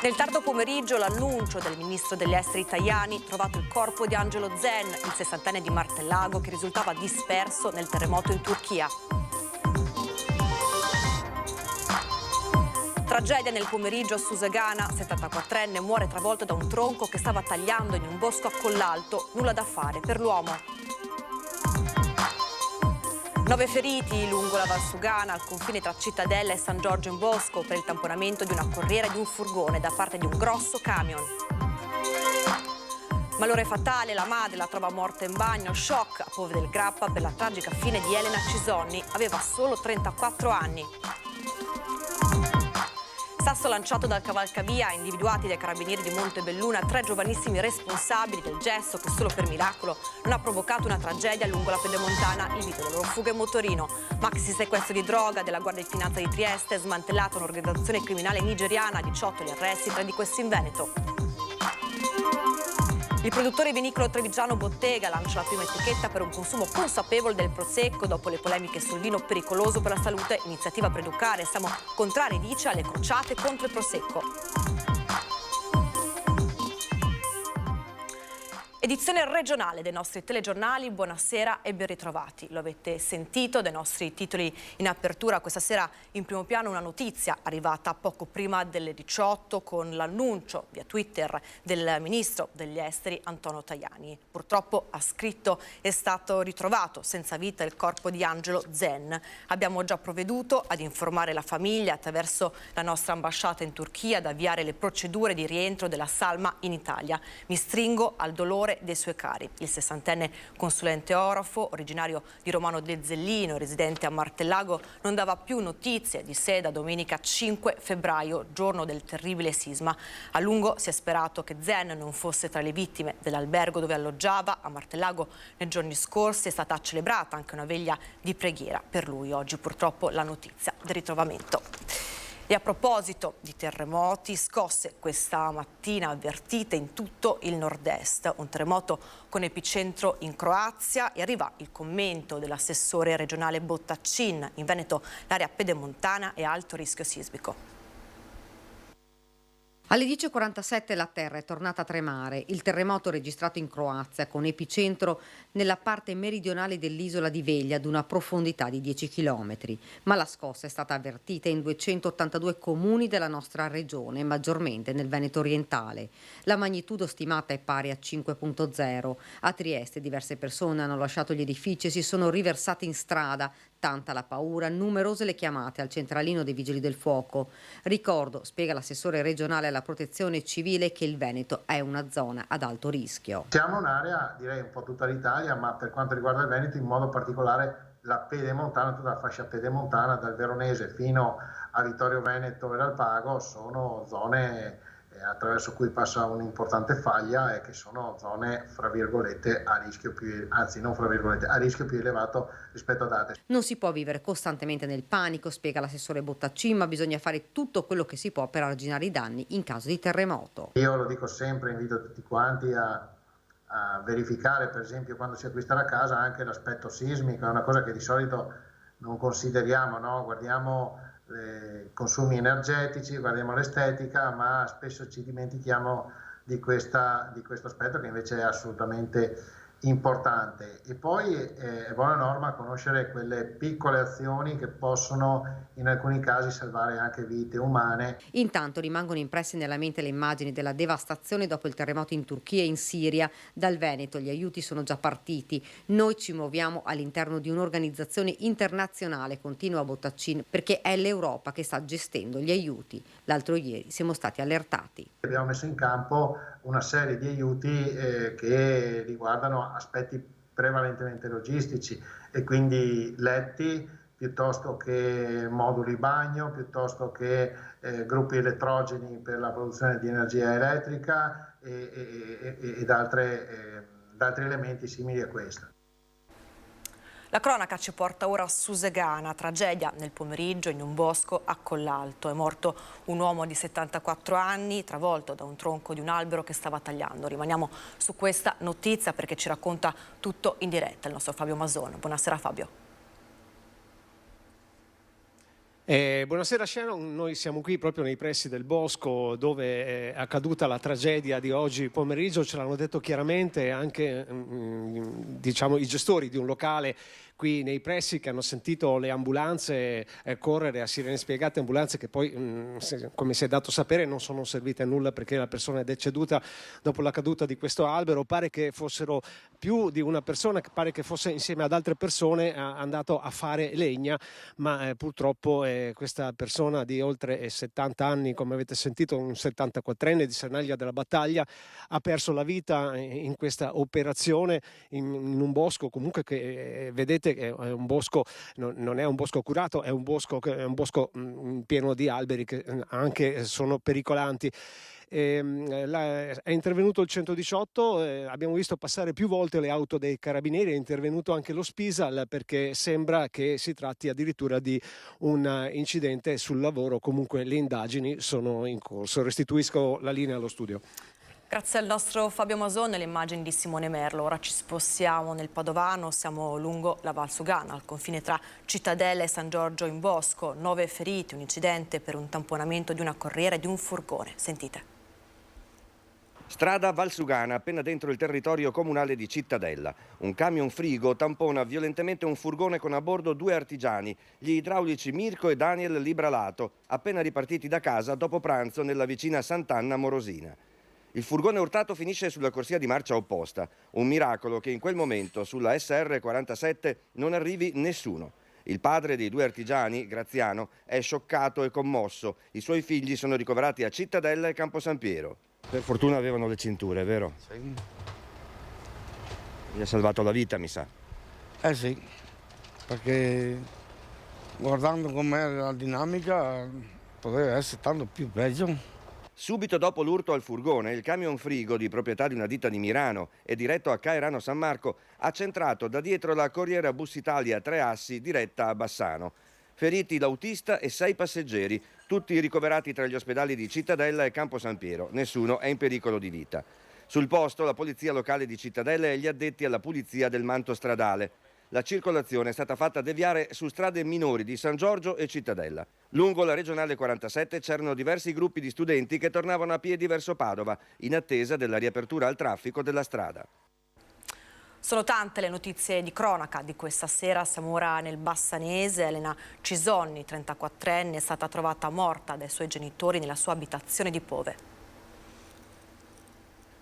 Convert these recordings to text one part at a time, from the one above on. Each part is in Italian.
Nel tardo pomeriggio l'annuncio del ministro degli esteri Tajani, trovato il corpo di Angelo Zen, il 60enne di Martellago che risultava disperso nel terremoto in Turchia. Tragedia nel pomeriggio a Susegana, 74enne muore travolto da un tronco che stava tagliando in un bosco a Collalto, nulla da fare per l'uomo. 9 feriti lungo la Valsugana, al confine tra Cittadella e San Giorgio in Bosco, per il tamponamento di una corriera di un furgone da parte di un grosso camion. Malore fatale, la madre la trova morta in bagno, shock a Pove del Grappa per la tragica fine di Elena Cisonni, aveva solo 34 anni. Sasso lanciato dal cavalcavia, individuati dai carabinieri di Montebelluna 3 giovanissimi responsabili del gesto che solo per miracolo non ha provocato una tragedia lungo la pedemontana, il video della loro fuga in motorino. Maxi sequestro di droga della Guardia di Finanza di Trieste, smantellata un'organizzazione criminale nigeriana, 18 gli arresti, 3 di questi in Veneto. Il produttore vinicolo trevigiano Bottega lancia la prima etichetta per un consumo consapevole del prosecco dopo le polemiche sul vino pericoloso per la salute, iniziativa per educare. Siamo contrari, dice, alle crociate contro il prosecco. Edizione regionale dei nostri telegiornali, buonasera e ben ritrovati. Lo avete sentito dai nostri titoli in apertura, questa sera in primo piano una notizia arrivata poco prima delle 18 con l'annuncio via Twitter del ministro degli esteri Antonio Tajani. Purtroppo, ha scritto, è stato ritrovato senza vita il corpo di Angelo Zen. Abbiamo già provveduto ad informare la famiglia attraverso la nostra ambasciata in Turchia ad avviare le procedure di rientro della salma in Italia. Mi stringo al dolore dei suoi cari. Il 60enne consulente orafo, originario di Romano del Zellino, residente a Martellago, non dava più notizie di sé da domenica 5 febbraio, giorno del terribile sisma. A lungo si è sperato che Zen non fosse tra le vittime dell'albergo dove alloggiava. A Martellago nei giorni scorsi è stata celebrata anche una veglia di preghiera per lui. Oggi purtroppo la notizia del ritrovamento. E a proposito di terremoti, scosse questa mattina avvertite in tutto il nord-est. Un terremoto con epicentro in Croazia e arriva il commento dell'assessore regionale Bottaccin. In Veneto l'area pedemontana è a alto rischio sismico. Alle 10:47 la terra è tornata a tremare. Il terremoto registrato in Croazia con epicentro nella parte meridionale dell'isola di Veglia ad una profondità di 10 km. Ma la scossa è stata avvertita in 282 comuni della nostra regione, maggiormente nel Veneto orientale. La magnitudo stimata è pari a 5.0. A Trieste diverse persone hanno lasciato gli edifici e si sono riversate in strada. Tanta la paura, numerose le chiamate al centralino dei Vigili del Fuoco. Ricordo, spiega l'assessore regionale alla protezione civile, che il Veneto è una zona ad alto rischio. Siamo un'area, direi un po' tutta l'Italia, ma per quanto riguarda il Veneto in modo particolare la pedemontana, tutta la fascia pedemontana dal Veronese fino a Vittorio Veneto e Alpago sono zone attraverso cui passa un'importante faglia e che sono zone fra virgolette a rischio più, anzi non fra virgolette, a rischio più elevato rispetto ad altre. Non si può vivere costantemente nel panico, spiega l'assessore Bottaccin, ma bisogna fare tutto quello che si può per arginare i danni in caso di terremoto. Io lo dico sempre, invito tutti quanti a verificare, per esempio quando si acquista la casa, anche l'aspetto sismico. È una cosa che di solito non consideriamo, no? Guardiamo consumi energetici, guardiamo l'estetica, ma spesso ci dimentichiamo di questo aspetto che invece è assolutamente importante. E poi è buona norma conoscere quelle piccole azioni che possono in alcuni casi salvare anche vite umane. Intanto rimangono impresse nella mente le immagini della devastazione dopo il terremoto in Turchia e in Siria. Dal Veneto gli aiuti sono già partiti. Noi ci muoviamo all'interno di un'organizzazione internazionale, continua Bottaccin, perché è l'Europa che sta gestendo gli aiuti. L'altro ieri siamo stati allertati. Abbiamo messo in campo una serie di aiuti che riguardano aspetti prevalentemente logistici e quindi letti piuttosto che moduli bagno, piuttosto che gruppi elettrogeni per la produzione di energia elettrica ed altri elementi simili a questo. La cronaca ci porta ora a Susegana, tragedia nel pomeriggio in un bosco a Collalto. È morto un uomo di 74 anni, travolto da un tronco di un albero che stava tagliando. Rimaniamo su questa notizia perché ci racconta tutto in diretta il nostro Fabio Masone. Buonasera Fabio. Buonasera Sharon, noi siamo qui proprio nei pressi del bosco dove è accaduta la tragedia di oggi pomeriggio, ce l'hanno detto chiaramente anche diciamo, i gestori di un locale qui nei pressi che hanno sentito le ambulanze correre a sirene spiegate, ambulanze che poi come si è dato sapere non sono servite a nulla perché la persona è deceduta dopo la caduta di questo albero. Pare che fossero più di una persona, che pare che fosse insieme ad altre persone andato a fare legna, ma purtroppo questa persona di oltre 70 anni, come avete sentito, un 74enne di Sernaglia della Battaglia, ha perso la vita in questa operazione in un bosco comunque che vedete che è un bosco, non è un bosco curato, è un bosco pieno di alberi che anche sono pericolanti. È intervenuto il 118, abbiamo visto passare più volte le auto dei carabinieri, è intervenuto anche lo Spisal perché sembra che si tratti addirittura di un incidente sul lavoro. Comunque le indagini sono in corso. Restituisco la linea allo studio. Grazie al nostro Fabio Mason e le immagini di Simone Merlo. Ora ci spostiamo nel Padovano, siamo lungo la Valsugana, al confine tra Cittadella e San Giorgio in Bosco. 9 feriti, un incidente per un tamponamento di una corriera e di un furgone. Sentite. Strada Valsugana, appena dentro il territorio comunale di Cittadella. Un camion frigo tampona violentemente un furgone con a bordo 2 artigiani, gli idraulici Mirko e Daniel Libralato, appena ripartiti da casa dopo pranzo nella vicina Sant'Anna Morosina. Il furgone urtato finisce sulla corsia di marcia opposta. Un miracolo che in quel momento sulla SR47 non arrivi nessuno. Il padre dei 2 artigiani, Graziano, è scioccato e commosso. I suoi figli sono ricoverati a Cittadella e Campo San Piero. Per fortuna avevano le cinture, vero? Sì. Gli ha salvato la vita, mi sa. Eh sì, perché guardando com'è la dinamica poteva essere tanto più peggio. Subito dopo l'urto al furgone, il camion frigo di proprietà di una ditta di Mirano e diretto a Caerano San Marco ha centrato da dietro la corriera Bus Italia 3 assi diretta a Bassano. Feriti l'autista e 6 passeggeri, tutti ricoverati tra gli ospedali di Cittadella e Campo San Piero. Nessuno è in pericolo di vita. Sul posto la polizia locale di Cittadella e gli addetti alla pulizia del manto stradale. La circolazione è stata fatta deviare su strade minori di San Giorgio e Cittadella. Lungo la regionale 47 c'erano diversi gruppi di studenti che tornavano a piedi verso Padova, in attesa della riapertura al traffico della strada. Sono tante le notizie di cronaca di questa sera. Siamo ora nel Bassanese. Elena Cisonni, 34enne, è stata trovata morta dai suoi genitori nella sua abitazione di Pove.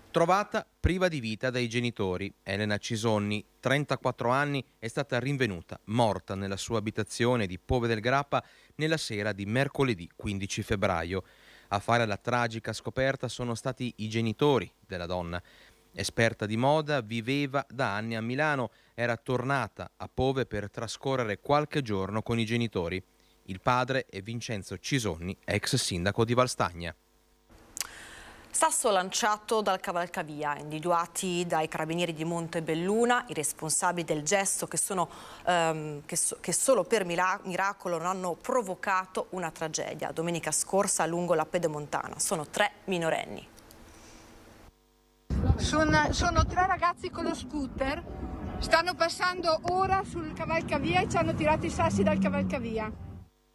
Trovata priva di vita dai genitori, Elena Cisonni, 34 anni, è stata rinvenuta morta nella sua abitazione di Pove del Grappa nella sera di mercoledì 15 febbraio. A fare la tragica scoperta sono stati i genitori della donna. Esperta di moda, viveva da anni a Milano, era tornata a Pove per trascorrere qualche giorno con i genitori. Il padre è Vincenzo Cisonni, ex sindaco di Valstagna. Sasso lanciato dal cavalcavia, individuati dai carabinieri di Montebelluna, i responsabili del gesto che solo per miracolo non hanno provocato una tragedia. Domenica scorsa lungo la Pedemontana sono 3 minorenni. Sono 3 ragazzi con lo scooter, stanno passando ora sul cavalcavia e ci hanno tirato i sassi dal cavalcavia.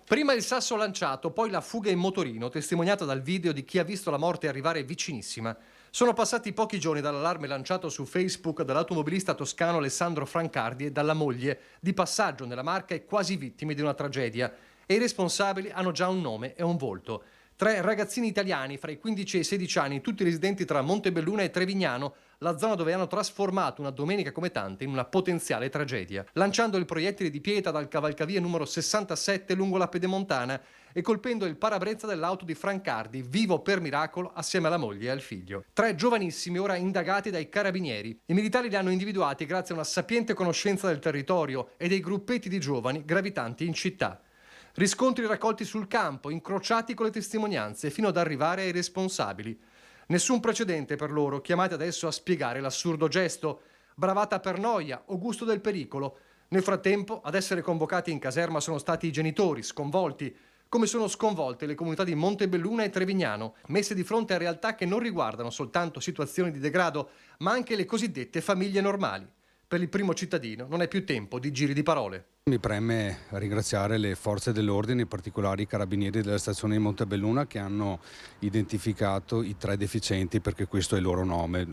Prima il sasso lanciato, poi la fuga in motorino, testimoniata dal video di chi ha visto la morte arrivare vicinissima. Sono passati pochi giorni dall'allarme lanciato su Facebook dall'automobilista toscano Alessandro Francardi e dalla moglie, di passaggio nella Marca e quasi vittime di una tragedia. E i responsabili hanno già un nome e un volto. 3 ragazzini italiani fra i 15 e i 16 anni, tutti residenti tra Montebelluna e Trevignano, la zona dove hanno trasformato una domenica come tante in una potenziale tragedia, lanciando il proiettile di pietra dal cavalcavia numero 67 lungo la Pedemontana e colpendo il parabrezza dell'auto di Francardi, vivo per miracolo assieme alla moglie e al figlio. 3 giovanissimi ora indagati dai carabinieri. I militari li hanno individuati grazie a una sapiente conoscenza del territorio e dei gruppetti di giovani gravitanti in città. Riscontri raccolti sul campo, incrociati con le testimonianze, fino ad arrivare ai responsabili. Nessun precedente per loro, chiamati adesso a spiegare l'assurdo gesto. Bravata per noia o gusto del pericolo. Nel frattempo, ad essere convocati in caserma sono stati i genitori, sconvolti, come sono sconvolte le comunità di Montebelluna e Trevignano, messe di fronte a realtà che non riguardano soltanto situazioni di degrado, ma anche le cosiddette famiglie normali. Per il primo cittadino non è più tempo di giri di parole. Mi preme ringraziare le forze dell'ordine, in particolare i carabinieri della stazione di Montebelluna, che hanno identificato i 3 deficienti, perché questo è il loro nome.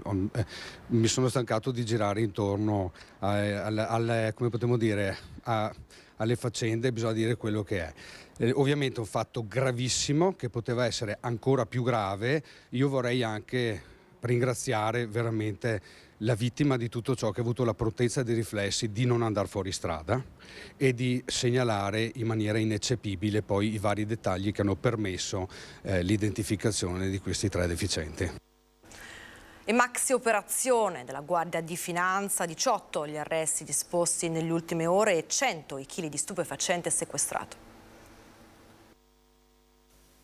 Mi sono stancato di girare intorno come potremmo dire, alle faccende, bisogna dire quello che è. Ovviamente un fatto gravissimo che poteva essere ancora più grave. Io vorrei anche ringraziare veramente la vittima di tutto ciò, che ha avuto la prontezza e dei riflessi di non andare fuori strada e di segnalare in maniera ineccepibile poi i vari dettagli che hanno permesso l'identificazione di questi 3 deficienti. E maxi operazione della Guardia di Finanza, 18 gli arresti disposti nelle ultime ore e 100 i chili di stupefacente sequestrato.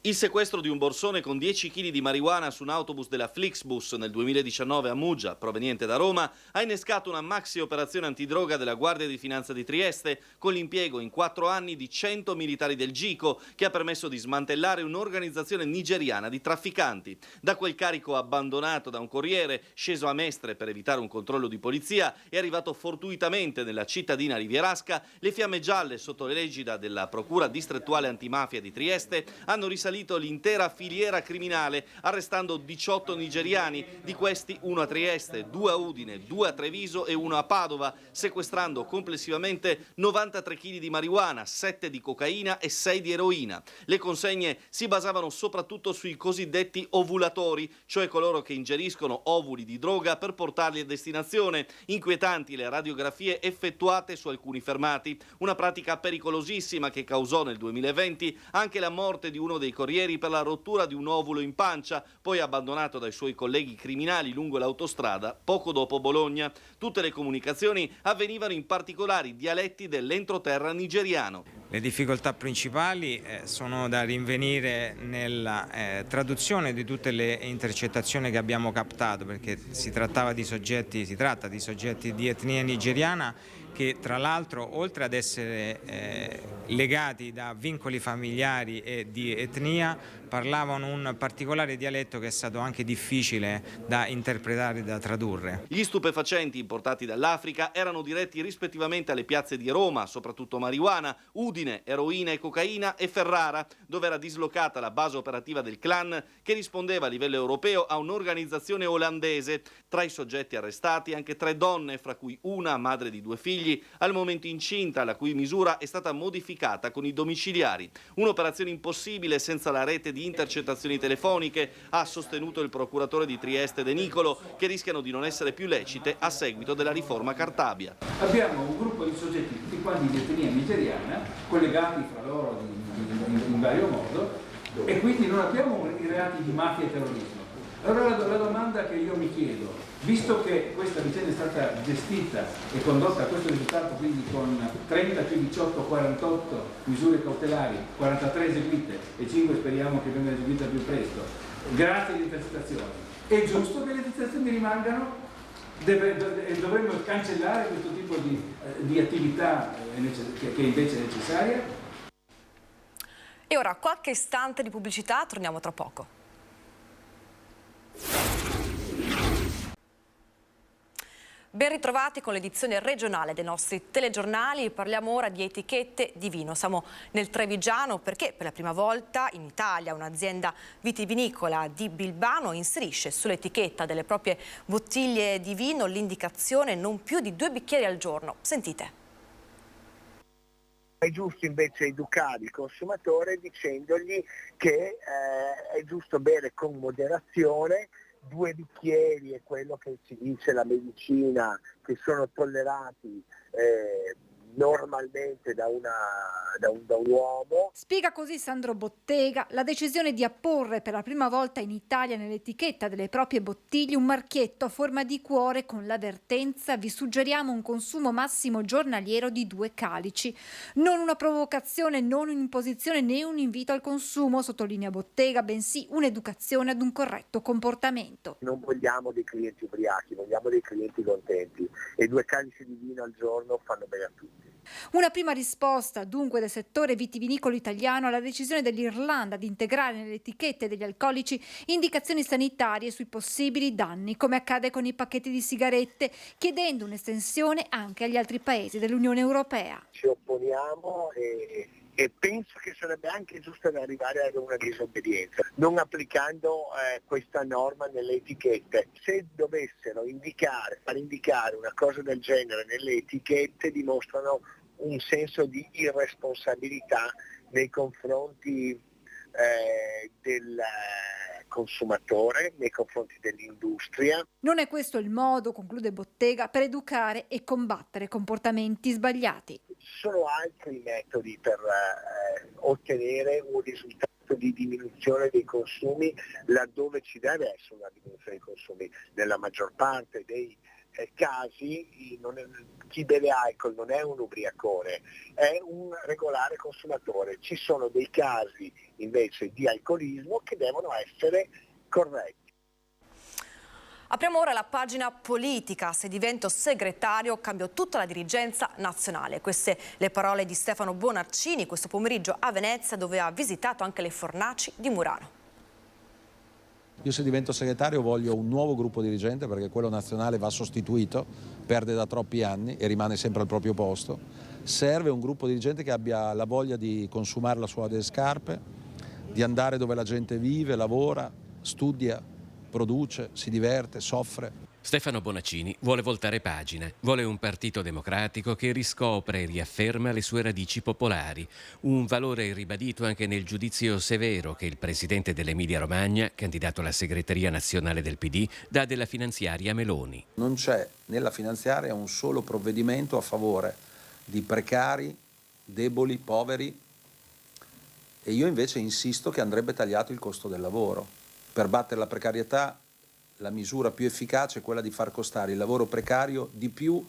Il sequestro di un borsone con 10 kg di marijuana su un autobus della Flixbus nel 2019 a Muggia, proveniente da Roma, ha innescato una maxi operazione antidroga della Guardia di Finanza di Trieste, con l'impiego in 4 anni di 100 militari del GICO, che ha permesso di smantellare un'organizzazione nigeriana di trafficanti. Da quel carico abbandonato da un corriere, sceso a Mestre per evitare un controllo di polizia e arrivato fortuitamente nella cittadina rivierasca, le fiamme gialle sotto l'egida della Procura distrettuale antimafia di Trieste hanno risalito l'intera filiera criminale, arrestando 18 nigeriani, di questi 1 a Trieste, 2 a Udine, 2 a Treviso e 1 a Padova, sequestrando complessivamente 93 kg di marijuana, 7 di cocaina e 6 di eroina. Le consegne si basavano soprattutto sui cosiddetti ovulatori, cioè coloro che ingeriscono ovuli di droga per portarli a destinazione. Inquietanti le radiografie effettuate su alcuni fermati, una pratica pericolosissima che causò nel 2020 anche la morte di uno dei corrieri per la rottura di un ovulo in pancia, poi abbandonato dai suoi colleghi criminali lungo l'autostrada poco dopo Bologna. Tutte le comunicazioni avvenivano in particolari dialetti dell'entroterra nigeriano. Le difficoltà principali sono da rinvenire nella traduzione di tutte le intercettazioni che abbiamo captato, perché si tratta di soggetti di etnia nigeriana, che tra l'altro, oltre ad essere legati da vincoli familiari e di etnia, parlavano un particolare dialetto che è stato anche difficile da interpretare e da tradurre. Gli stupefacenti importati dall'Africa erano diretti rispettivamente alle piazze di Roma, soprattutto marijuana, Udine, eroina e cocaina, e Ferrara, dove era dislocata la base operativa del clan, che rispondeva a livello europeo a un'organizzazione olandese. Tra i soggetti arrestati anche 3 donne, fra cui una madre di 2 figli, al momento incinta, la cui misura è stata modificata con i domiciliari. Un'operazione impossibile senza la rete di intercettazioni telefoniche, ha sostenuto il procuratore di Trieste De Nicolo, che rischiano di non essere più lecite a seguito della riforma Cartabia. Abbiamo un gruppo di soggetti tutti quanti di etnia nigeriana, collegati fra loro in vario modo, e quindi non abbiamo i reati di mafia e terrorismo. Allora la domanda che io mi chiedo, visto che questa vicenda è stata gestita e condotta a questo risultato, quindi con 30 più 18, 48 misure cautelari, 43 eseguite e 5 speriamo che vengano eseguite al più presto, grazie alle intercettazioni, è giusto che le intercettazioni rimangano? Dovremmo cancellare questo tipo di attività che invece è necessaria? E ora qualche istante di pubblicità, torniamo tra poco. Ben ritrovati con l'edizione regionale dei nostri telegiornali. Parliamo ora di etichette di vino. Siamo nel Trevigiano perché per la prima volta in Italia un'azienda vitivinicola di Bilbano inserisce sull'etichetta delle proprie bottiglie di vino l'indicazione non più di 2 bicchieri al giorno. Sentite. È giusto invece educare il consumatore dicendogli che è giusto bere con moderazione. 2 bicchieri è quello che ci dice la medicina, che sono tollerati normalmente da un uomo. Spiega così Sandro Bottega la decisione di apporre per la prima volta in Italia nell'etichetta delle proprie bottiglie un marchietto a forma di cuore con l'avvertenza: vi suggeriamo un consumo massimo giornaliero di 2 calici. Non una provocazione, non un'imposizione né un invito al consumo, sottolinea Bottega, bensì un'educazione ad un corretto comportamento. Non vogliamo dei clienti ubriachi, vogliamo dei clienti contenti, e 2 calici di vino al giorno fanno bene a tutti. Una prima risposta dunque del settore vitivinicolo italiano alla decisione dell'Irlanda di integrare nelle etichette degli alcolici indicazioni sanitarie sui possibili danni, come accade con i pacchetti di sigarette, chiedendo un'estensione anche agli altri paesi dell'Unione Europea. Ci opponiamo e penso che sarebbe anche giusto arrivare ad una disobbedienza, non applicando questa norma nelle etichette. Se dovessero far indicare una cosa del genere nelle etichette, dimostrano un senso di irresponsabilità nei confronti del consumatore, nei confronti dell'industria. Non è questo il modo, conclude Bottega, per educare e combattere comportamenti sbagliati. Ci sono altri metodi per ottenere un risultato di diminuzione dei consumi laddove ci deve essere una diminuzione dei consumi. Nella maggior parte dei casi chi beve alcol non è un ubriacone, è un regolare consumatore. Ci sono dei casi invece di alcolismo che devono essere corretti. Apriamo ora la pagina politica. Se divento segretario cambio tutta la dirigenza nazionale. Queste le parole di Stefano Bonaccini questo pomeriggio a Venezia, dove ha visitato anche le fornaci di Murano. Io se divento segretario voglio un nuovo gruppo dirigente, perché quello nazionale va sostituito, perde da troppi anni e rimane sempre al proprio posto. Serve un gruppo dirigente che abbia la voglia di consumare la suola delle scarpe, di andare dove la gente vive, lavora, studia, produce, si diverte, soffre. Stefano Bonaccini vuole voltare pagina, vuole un partito democratico che riscopre e riafferma le sue radici popolari, un valore ribadito anche nel giudizio severo che il presidente dell'Emilia-Romagna, candidato alla segreteria nazionale del PD, dà della finanziaria Meloni. Non c'è nella finanziaria un solo provvedimento a favore di precari, deboli, poveri, e io invece insisto che andrebbe tagliato il costo del lavoro. Per battere la precarietà la misura più efficace è quella di far costare il lavoro precario di più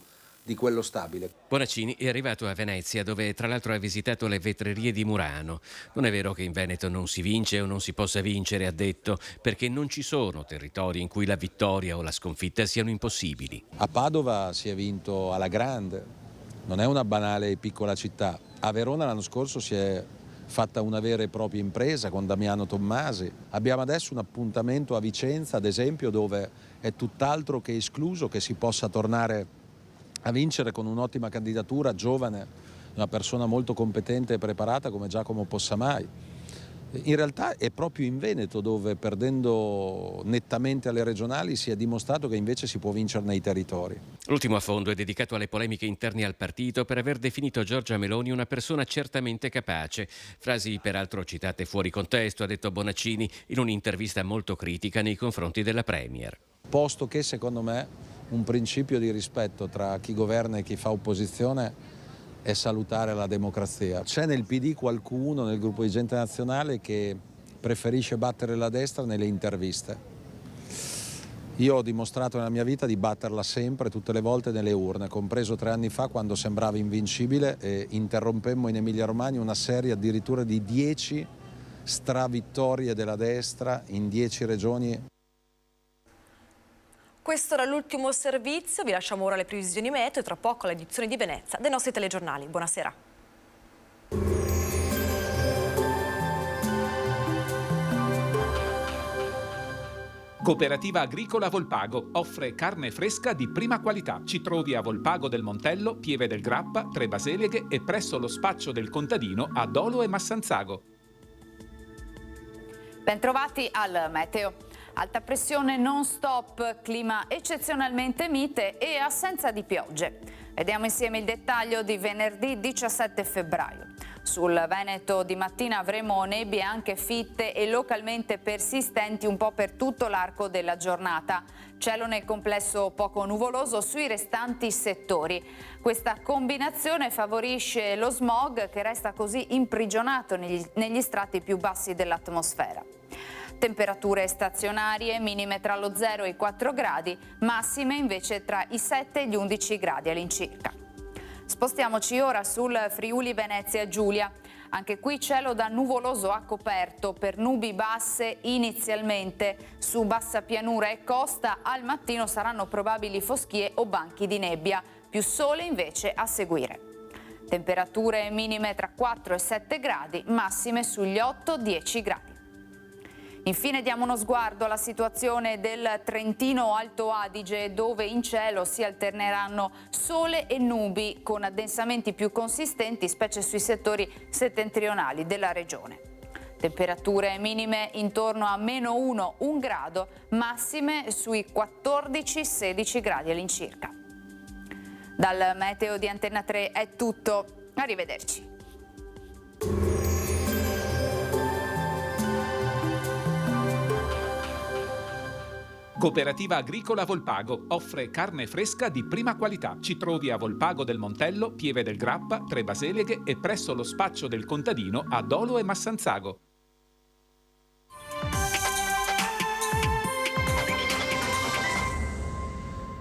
di quello stabile. Bonaccini è arrivato a Venezia, dove tra l'altro ha visitato le vetrerie di Murano. Non è vero che in Veneto non si vince o non si possa vincere, ha detto, perché non ci sono territori in cui la vittoria o la sconfitta siano impossibili. A Padova si è vinto alla grande, non è una banale piccola città. A Verona l'anno scorso si è fatta una vera e propria impresa con Damiano Tommasi. Abbiamo adesso un appuntamento a Vicenza, ad esempio, dove è tutt'altro che escluso che si possa tornare a vincere con un'ottima candidatura, giovane, una persona molto competente e preparata come Giacomo Possamai. In realtà è proprio in Veneto dove, perdendo nettamente alle regionali, si è dimostrato che invece si può vincere nei territori. L'ultimo affondo è dedicato alle polemiche interne al partito per aver definito Giorgia Meloni una persona certamente capace. Frasi peraltro citate fuori contesto, ha detto Bonaccini in un'intervista molto critica nei confronti della Premier. Posto che, secondo me, un principio di rispetto tra chi governa e chi fa opposizione è salutare la democrazia. C'è nel PD qualcuno, nel gruppo dirigente nazionale, che preferisce battere la destra nelle interviste. Io ho dimostrato nella mia vita di batterla sempre, tutte le volte nelle urne, compreso 3 anni fa quando sembrava invincibile e interrompemmo in Emilia-Romagna una serie addirittura di 10 stravittorie della destra in 10 regioni. Questo era l'ultimo servizio, vi lasciamo ora le previsioni meteo e tra poco l'edizione di Venezia dei nostri telegiornali. Buonasera. Cooperativa Agricola Volpago offre carne fresca di prima qualità. Ci trovi a Volpago del Montello, Pieve del Grappa, Tre Baseleghe e presso lo spaccio del contadino a Dolo e Massanzago. Bentrovati al meteo. Alta pressione non stop, clima eccezionalmente mite e assenza di piogge. Vediamo insieme il dettaglio di venerdì 17 febbraio. Sul Veneto di mattina avremo nebbie anche fitte e localmente persistenti un po' per tutto l'arco della giornata. Cielo nel complesso poco nuvoloso sui restanti settori. Questa combinazione favorisce lo smog che resta così imprigionato negli strati più bassi dell'atmosfera. Temperature stazionarie, minime tra lo 0 e i 4 gradi, massime invece tra i 7 e gli 11 gradi all'incirca. Spostiamoci ora sul Friuli Venezia Giulia. Anche qui cielo da nuvoloso a coperto per nubi basse inizialmente. Su bassa pianura e costa al mattino saranno probabili foschie o banchi di nebbia, più sole invece a seguire. Temperature minime tra 4 e 7 gradi, massime sugli 8-10 gradi. Infine diamo uno sguardo alla situazione del Trentino Alto Adige, dove in cielo si alterneranno sole e nubi con addensamenti più consistenti, specie sui settori settentrionali della regione. Temperature minime intorno a -1 grado, massime sui 14-16 gradi all'incirca. Dal meteo di Antenna 3 è tutto, arrivederci. Cooperativa Agricola Volpago offre carne fresca di prima qualità. Ci trovi a Volpago del Montello, Pieve del Grappa, Tre Baseleghe e presso lo spaccio del contadino a Dolo e Massanzago.